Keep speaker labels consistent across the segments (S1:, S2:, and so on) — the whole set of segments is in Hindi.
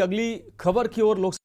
S1: अगली खबर की ओर। लोकसभा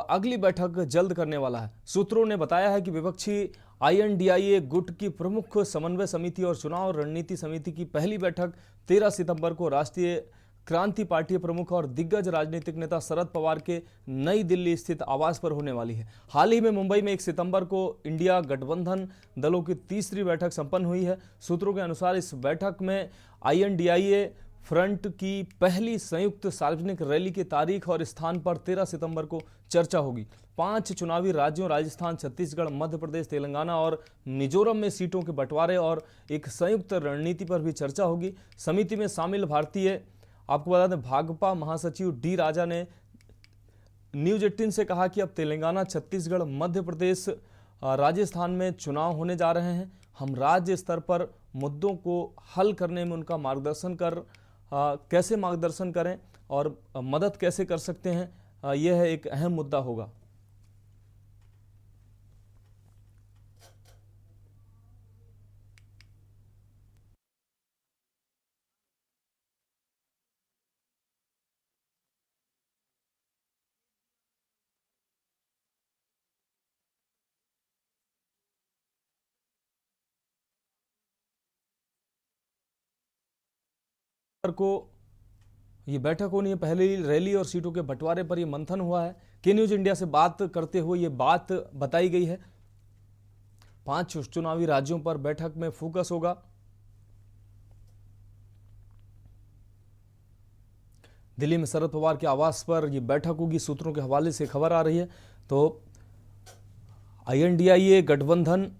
S1: अगली बैठक जल्द करने वाला है। सूत्रों ने बताया है कि विपक्षी आईएनडीआईए गुट की प्रमुख समन्वय समिति और चुनाव रणनीति समिति की पहली बैठक 13 सितंबर को राष्ट्रीय क्रांति पार्टी प्रमुख और दिग्गज राजनीतिक नेता शरद पवार के नई दिल्ली स्थित आवास पर होने वाली है। हाल ही में मुंबई में 1 सितंबर को इंडिया गठबंधन दलों की तीसरी बैठक संपन्न हुई है। सूत्रों के अनुसार इस बैठक में आईएनडीआईए फ्रंट की पहली संयुक्त सार्वजनिक रैली की तारीख और स्थान पर 13 सितंबर को चर्चा होगी। 5 चुनावी राज्यों राजस्थान, छत्तीसगढ़, मध्य प्रदेश, तेलंगाना और मिजोरम में सीटों के बंटवारे और एक संयुक्त रणनीति पर भी चर्चा होगी। समिति में शामिल भारतीय, आपको बता दें, भाजपा महासचिव डी राजा ने न्यूज 18 से कहा कि अब तेलंगाना, छत्तीसगढ़, मध्य प्रदेश, राजस्थान में चुनाव होने जा रहे हैं। हम राज्य स्तर पर मुद्दों को हल करने में उनका कैसे मार्गदर्शन करें और मदद कैसे कर सकते हैं, यह एक अहम मुद्दा होगा। को ये बैठक होनी है, पहली रैली और सीटों के बंटवारे पर ये मंथन हुआ है। के न्यूज इंडिया से बात करते हुए ये बात बताई गई है। 5 चुनावी राज्यों पर बैठक में फोकस होगा। दिल्ली में शरद पवार के आवास पर यह बैठक होगी। सूत्रों के हवाले से खबर आ रही है। तो आईएनडीआईए गठबंधन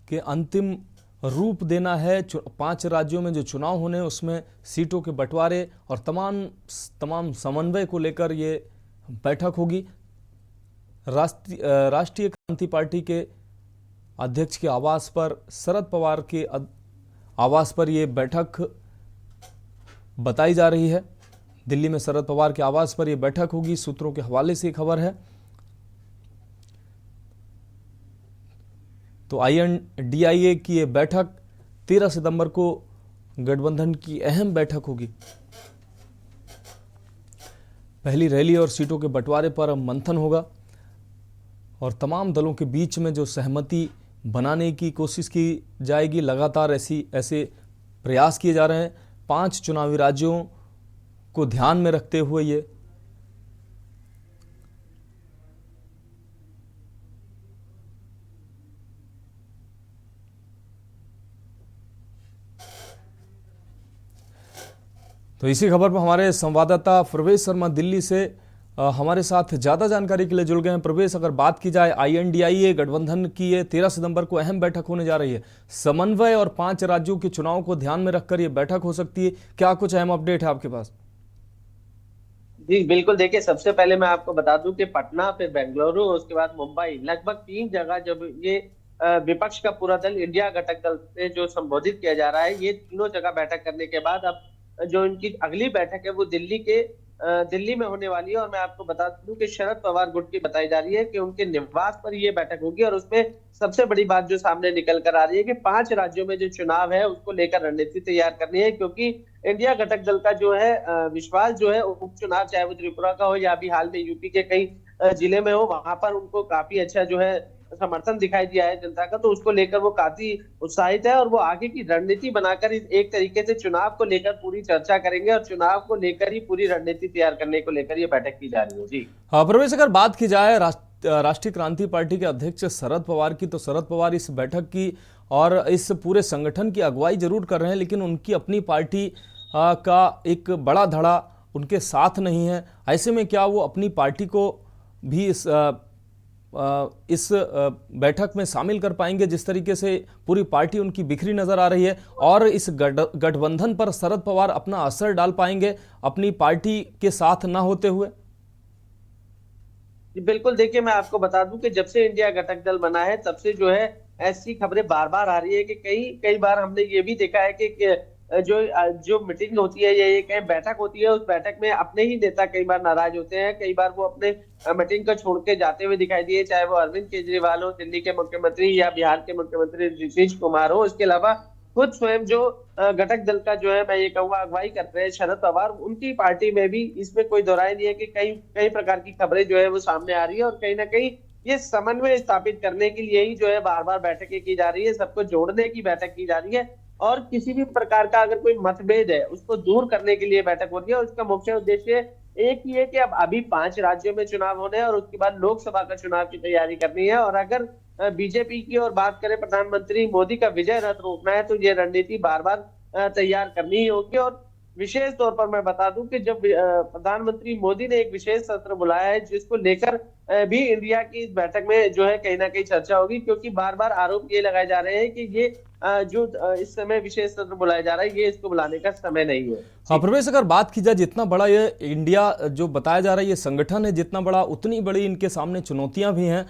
S1: के अंतिम रूप देना है। 5 राज्यों में जो चुनाव होने हैं उसमें सीटों के बंटवारे और तमाम समन्वय को लेकर ये बैठक होगी। राष्ट्रीय क्रांति पार्टी के अध्यक्ष के आवास पर, शरद पवार के आवास पर यह बैठक बताई जा रही है। दिल्ली में शरद पवार के आवास पर यह बैठक होगी। सूत्रों के हवाले से खबर है। तो आईएनडीआईए की यह बैठक 13 सितंबर को गठबंधन की अहम बैठक होगी। पहली रैली और सीटों के बंटवारे पर मंथन होगा और तमाम दलों के बीच में जो सहमति बनाने की कोशिश की जाएगी। लगातार ऐसे प्रयास किए जा रहे हैं। 5 चुनावी राज्यों को ध्यान में रखते हुए ये तो इसी खबर पर हमारे संवाददाता प्रवेश शर्मा दिल्ली से हमारे साथ ज्यादा जानकारी के लिए जुड़ गए हैं। प्रवेश, अगर बात की जाए आईएनडीआईए गठबंधन की, ये 13 सितंबर को अहम बैठक होने जा रही है। समन्वय और 5 राज्यों के चुनाव को ध्यान में रखकर यह बैठक हो सकती है। क्या कुछ अहम अपडेट है आपके पास?
S2: जी बिल्कुल, देखिए सबसे पहले मैं आपको बता दूं कि पटना, फिर बेंगलुरु, उसके बाद मुंबई, लगभग 3 जगह जब ये विपक्ष का पूरा दल, इंडिया घटक दल से जो संबोधित किया जा रहा है, ये तीनों जगह बैठक करने के बाद अब जो इनकी अगली बैठक है वो दिल्ली में होने वाली है। और मैं आपको बता दूं कि शरद पवार गुट की बताई जा रही है कि उनके निवास पर ये बैठक होगी। और उसमें सबसे बड़ी बात जो सामने निकल कर आ रही है कि 5 राज्यों में जो चुनाव है उसको लेकर रणनीति तैयार करनी है, क्योंकि इंडिया घटक दल का जो है विश्वास जो है उपचुनाव, चाहे वो त्रिपुरा का हो या अभी हाल में यूपी के कई जिले में हो, वहां पर उनको काफी अच्छा जो है समर्थन दिखाई दिया है जनता का। तो उसको लेकर वो काफी उत्साहित है और वो आगे की रणनीति बनाकर एक तरीके से चुनाव को लेकर पूरी चर्चा करेंगे और चुनाव को लेकर ही पूरी रणनीति तैयार करने को लेकर ये बैठक की जा रही है। जी
S1: हाँ प्रवेश, अगर बात की जाए राष्ट्रीय क्रांति पार्टी के अध्यक्ष शरद पवार की, तो शरद पवार इस बैठक की और इस पूरे संगठन की अगुवाई जरूर कर रहे हैं, लेकिन उनकी अपनी पार्टी का एक बड़ा धड़ा उनके साथ नहीं है। ऐसे में क्या वो अपनी पार्टी को भी इस बैठक में शामिल कर पाएंगे? जिस तरीके से पूरी पार्टी उनकी बिखरी नजर आ रही है, और इस गठबंधन पर शरद पवार अपना असर डाल पाएंगे अपनी पार्टी के साथ ना होते हुए?
S2: बिल्कुल, देखिए मैं आपको बता दूं कि जब से इंडिया घटक दल बना है तब से जो है ऐसी खबरें बार बार आ रही है कि कई कई बार हमने ये भी देखा है कि जो मीटिंग होती है या ये कहें बैठक होती है, उस बैठक में अपने ही नेता कई बार नाराज होते हैं, कई बार वो अपने मीटिंग को छोड़ के जाते हुए दिखाई दिए, चाहे वो अरविंद केजरीवाल हो दिल्ली के मुख्यमंत्री या बिहार के मुख्यमंत्री नीतीश कुमार हो। इसके अलावा खुद स्वयं जो घटक दल का जो है मैं ये कहूंगा अगुवाई करते हैं शरद पवार, उनकी पार्टी में भी इसमें कोई दोहराई नहीं है कि कई कई प्रकार की खबरें जो है वो सामने आ रही है, और कहीं ना कहीं ये समन्वय स्थापित करने के लिए ही जो है बार बार बैठकें की जा रही है, सबको जोड़ने की बैठक की जा रही है, और किसी भी प्रकार का अगर कोई मतभेद है उसको दूर करने के लिए बैठक हो रही है। और उसका मुख्य उद्देश्य एक ही है कि अब अभी 5 राज्यों में चुनाव होने हैं और उसके बाद लोकसभा का चुनाव की तैयारी करनी है, और अगर बीजेपी की और बात करें प्रधानमंत्री मोदी का विजय रथ रोकना है तो ये रणनीति बार बार तैयार करनी ही होगी। और विशेष तौर पर मैं बता दूं कि जब प्रधानमंत्री मोदी ने एक विशेष सत्र बुलाया है जिसको लेकर भी इंडिया की इस बैठक में जो है कहीं ना कहीं चर्चा होगी, क्योंकि बार बार आरोप ये लगाए जा रहे हैं कि ये इस समय विशेष सत्र बुलाया जा रहा है, ये इसको बुलाने का समय नहीं है।
S1: हाँ प्रवेश, अगर बात की जाए जितना बड़ा ये इंडिया जो बताया जा रहा है ये संगठन है जितना बड़ा, उतनी बड़ी इनके सामने चुनौतियां भी हैं।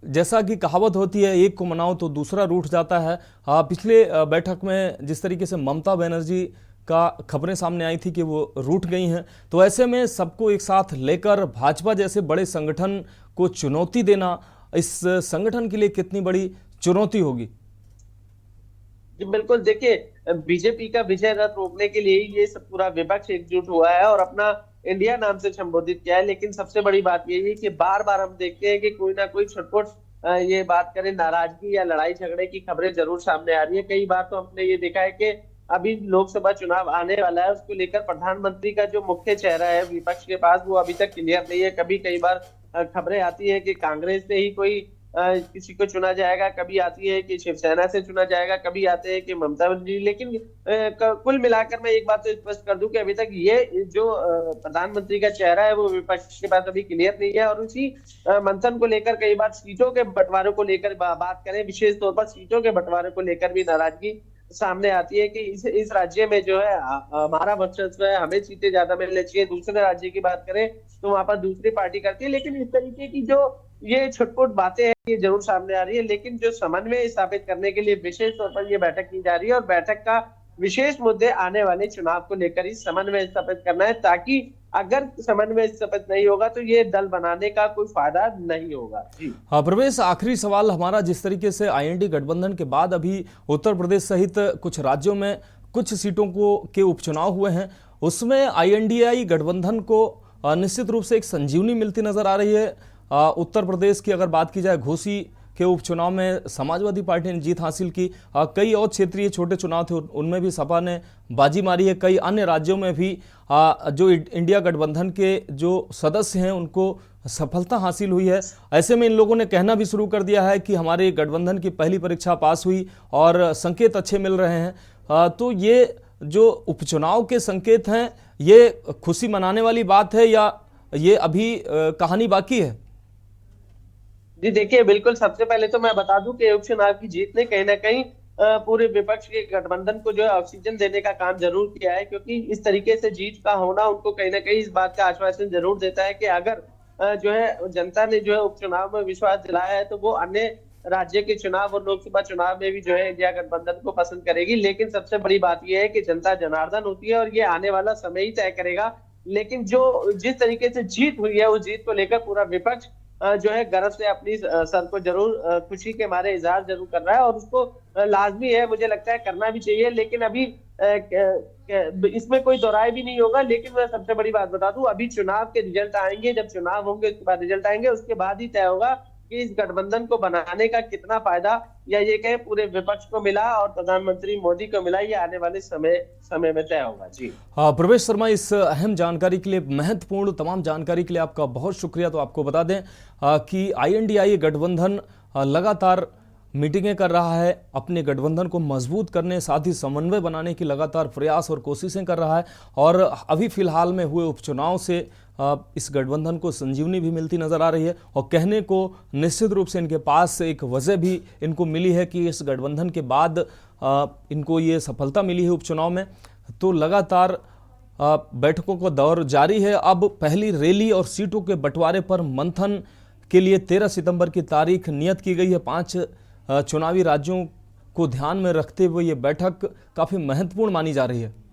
S1: जैसा कि कहावत होती है एक को मनाओ तो दूसरा रूठ जाता है। पिछले बैठक में जिस तरीके से ममता बनर्जी का खबरें सामने आई थी कि वो रूठ गई हैं, तो ऐसे में सबको एक साथ लेकर भाजपा जैसे बड़े संगठन को चुनौती देना इस संगठन के लिए कितनी बड़ी चुनौती होगी?
S2: जी बिल्कुल, देखिए बीजेपी का विजय रथ रोकने के लिए ये सब पूरा विपक्ष एकजुट हुआ है और अपना इंडिया नाम से संबोधित किया है। लेकिन सबसे बड़ी बात यही है कि बार बार हम देखते हैं कि कोई ना कोई छटपुट ये बात करें नाराजगी या लड़ाई झगड़े की खबरें जरूर सामने आ रही है। कई बार तो हमने ये देखा है कि अभी लोकसभा चुनाव आने वाला है, उसको लेकर प्रधानमंत्री का जो मुख्य चेहरा है विपक्ष के पास वो अभी तक क्लियर नहीं है। कभी कई बार खबरें आती है कि कांग्रेस से ही कोई किसी को चुना जाएगा, कभी आती है कि शिवसेना से चुना जाएगा, कभी आते हैं कि ममता बनर्जी। लेकिन कुल मिलाकर मैं एक बात तो स्पष्ट कर दूं कि अभी तक ये जो प्रधानमंत्री का चेहरा है वो विपक्ष के पास अभी क्लियर नहीं है। और उसी मंथन को लेकर कई बार सीटों के बंटवारे को लेकर बात करें, विशेष तौर पर सीटों के बंटवारे को लेकर भी नाराजगी सामने आती है कि इस राज्य में जो है हमारा वर्चस्व है, हमें सीटें ज्यादा मिलनी चाहिए। दूसरे राज्य की बात करें तो वहां पर दूसरी पार्टी करती है। लेकिन इस तरीके की जो ये छुटपुट बातें हैं ये जरूर सामने आ रही है, लेकिन जो समन्वय स्थापित करने के लिए विशेष तौर पर ये बैठक की जा रही है और बैठक का विशेष मुद्दे आने वाले चुनाव को लेकर ही समन्वय स्थापित करना है, ताकि अगर समन्वय स्थापित नहीं होगा तो ये दल बनाने का कोई फायदा नहीं होगा। जी
S1: हाँ प्रवेश, आखिरी सवाल हमारा, जिस तरीके से आईएनडी गठबंधन के बाद अभी उत्तर प्रदेश सहित कुछ राज्यों में कुछ सीटों को के उपचुनाव हुए हैं, उसमें आईएनडीआई गठबंधन को निश्चित रूप से एक संजीवनी मिलती नजर आ रही है। उत्तर प्रदेश की अगर बात की जाए, घोसी के उपचुनाव में समाजवादी पार्टी ने जीत हासिल की। कई और क्षेत्रीय छोटे चुनाव थे उनमें भी सपा ने बाजी मारी है। कई अन्य राज्यों में भी जो इंडिया गठबंधन के जो सदस्य हैं उनको सफलता हासिल हुई है। ऐसे में इन लोगों ने कहना भी शुरू कर दिया है कि हमारे गठबंधन की पहली परीक्षा पास हुई और संकेत अच्छे मिल रहे हैं। तो ये जो उपचुनाव के संकेत हैं ये खुशी मनाने वाली बात है या ये अभी कहानी बाकी है?
S2: जी देखिए, बिल्कुल सबसे पहले तो मैं बता दूं कि उपचुनाव की जीत ने कहीं ना कहीं पूरे विपक्ष के गठबंधन को जो है ऑक्सीजन देने का काम जरूर किया है, क्योंकि इस तरीके से जीत का होना उनको कहीं ना कहीं इस बात का आश्वासन जरूर देता है कि अगर जो है जनता ने जो है उपचुनाव में विश्वास दिलाया है तो वो अन्य राज्य के चुनाव और लोकसभा चुनाव में भी जो है इंडिया गठबंधन को पसंद करेगी। लेकिन सबसे बड़ी बात यह है कि जनता जनार्दन होती है और ये आने वाला समय ही तय करेगा। लेकिन जो जिस तरीके से जीत हुई है उस जीत को लेकर पूरा विपक्ष जो है गर्व से अपनी सर को जरूर खुशी के मारे इजहार जरूर कर रहा है, और उसको लाजमी है, मुझे लगता है करना भी चाहिए। लेकिन अभी इसमें कोई दोहराए भी नहीं होगा। लेकिन मैं सबसे बड़ी बात बता दूं, अभी चुनाव के रिजल्ट आएंगे, जब चुनाव होंगे उसके बाद रिजल्ट आएंगे, उसके बाद ही तय होगा कि इस गठबंधन को बनाने का कितना फायदा या ये कहें पूरे विपक्ष को मिला और प्रधानमंत्री मोदी को मिला, ये आने वाले समय में तय होगा। जी
S1: हाँ प्रवेश शर्मा, इस अहम जानकारी के लिए, महत्वपूर्ण तमाम जानकारी के लिए आपका बहुत शुक्रिया। तो आपको बता दें कि आईएनडीआई गठबंधन लगातार मीटिंगें कर रहा है, अपने गठबंधन को मजबूत करने साथ ही समन्वय बनाने की लगातार प्रयास और कोशिशें कर रहा है। और अभी फिलहाल में हुए उपचुनाव से इस गठबंधन को संजीवनी भी मिलती नजर आ रही है। और कहने को निश्चित रूप से इनके पास एक वजह भी इनको मिली है कि इस गठबंधन के बाद इनको ये सफलता मिली है उपचुनाव में। तो लगातार बैठकों का दौर जारी है। अब पहली रैली और सीटों के बंटवारे पर मंथन के लिए 13 सितंबर की तारीख नियत की गई है। 5 चुनावी राज्यों को ध्यान में रखते हुए ये बैठक काफी महत्वपूर्ण मानी जा रही है।